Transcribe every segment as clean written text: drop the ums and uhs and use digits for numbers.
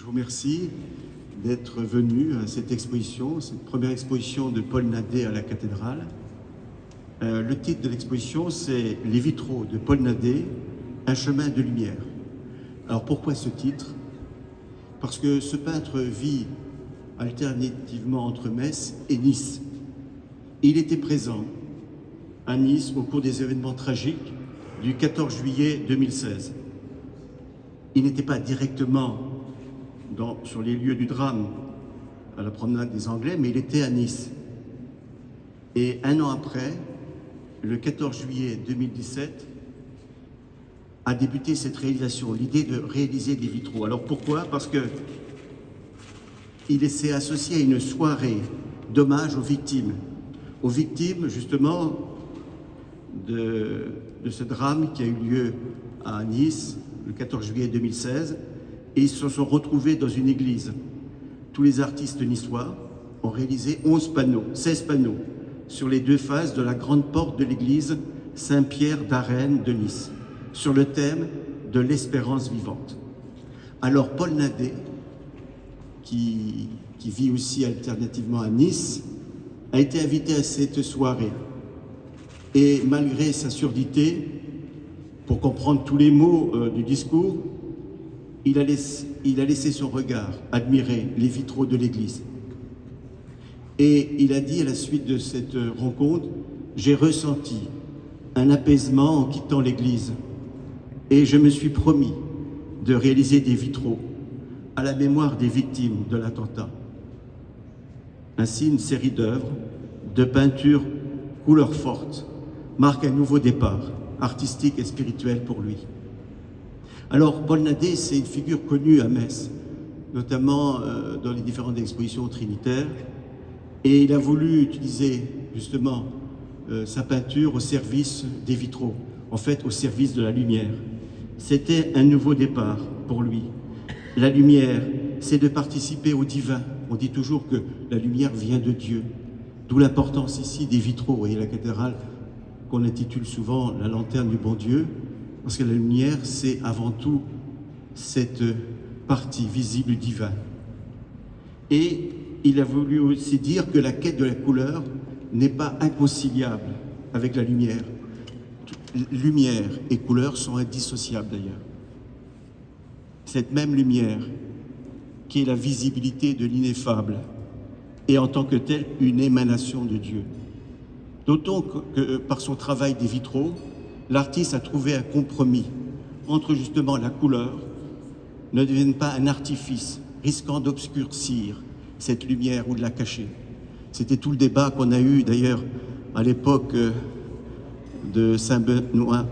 Je vous remercie d'être venu à cette exposition, cette première exposition de Paul Nadet à la cathédrale. Le titre de l'exposition, c'est « Les vitraux de Paul Nadet, un chemin de lumière ». Alors pourquoi ce titre? Parce que ce peintre vit alternativement entre Metz et Nice. Il était présent à Nice au cours des événements tragiques du 14 juillet 2016. Il n'était pas directement sur les lieux du drame à la promenade des Anglais, mais il était à Nice. Et un an après, le 14 juillet 2017, a débuté cette réalisation, l'idée de réaliser des vitraux. Alors pourquoi? Parce que il s'est associé à une soirée d'hommage aux victimes justement de ce drame qui a eu lieu à Nice le 14 juillet 2016, et ils se sont retrouvés dans une église. Tous les artistes niçois ont réalisé 16 panneaux sur les deux faces de la grande porte de l'église Saint-Pierre d'Arène de Nice, sur le thème de l'espérance vivante. Alors Paul Nadet, qui vit aussi alternativement à Nice, a été invité à cette soirée. Et malgré sa surdité, pour comprendre tous les mots du discours, il a laissé son regard admirer les vitraux de l'église. Et il a dit à la suite de cette rencontre, « J'ai ressenti un apaisement en quittant l'église et je me suis promis de réaliser des vitraux à la mémoire des victimes de l'attentat. » Ainsi, une série d'œuvres, de peintures couleurs fortes, marque un nouveau départ artistique et spirituel pour lui. Alors, Paul Nadet, c'est une figure connue à Metz, notamment dans les différentes expositions trinitaires, et il a voulu utiliser justement sa peinture au service des vitraux, en fait au service de la lumière. C'était un nouveau départ pour lui. La lumière, c'est de participer au divin. On dit toujours que la lumière vient de Dieu, d'où l'importance ici des vitraux. Vous voyez la cathédrale qu'on intitule souvent la lanterne du bon Dieu, parce que la lumière, c'est avant tout cette partie visible du divin. Et il a voulu aussi dire que la quête de la couleur n'est pas inconciliable avec la lumière. Lumière et couleur sont indissociables d'ailleurs. Cette même lumière, qui est la visibilité de l'ineffable, est en tant que telle une émanation de Dieu. D'autant que par son travail des vitraux, l'artiste a trouvé un compromis entre justement la couleur ne devienne pas un artifice risquant d'obscurcir cette lumière ou de la cacher. C'était tout le débat qu'on a eu d'ailleurs à l'époque de Saint-Bernard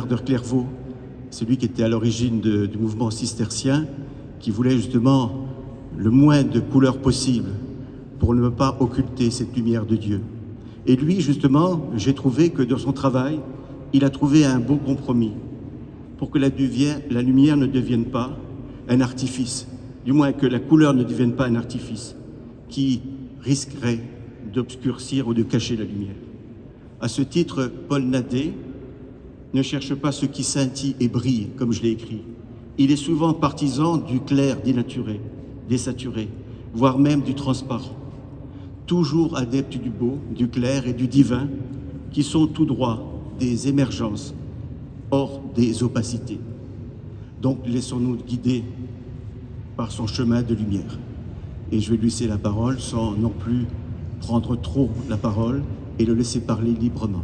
de Clairvaux, celui qui était à l'origine du mouvement cistercien, qui voulait justement le moins de couleurs possible pour ne pas occulter cette lumière de Dieu. Et lui, justement, j'ai trouvé que dans son travail, il a trouvé un beau compromis pour que la lumière ne devienne pas un artifice, du moins que la couleur ne devienne pas un artifice qui risquerait d'obscurcir ou de cacher la lumière. À ce titre, Paul Nadet ne cherche pas ce qui scintille et brille, comme je l'ai écrit. Il est souvent partisan du clair dénaturé, désaturé, voire même du transparent. Toujours adepte du beau, du clair et du divin, qui sont tout droit des émergences, hors des opacités. Donc laissons-nous guider par son chemin de lumière. Et je vais lui laisser la parole sans non plus prendre trop la parole et le laisser parler librement.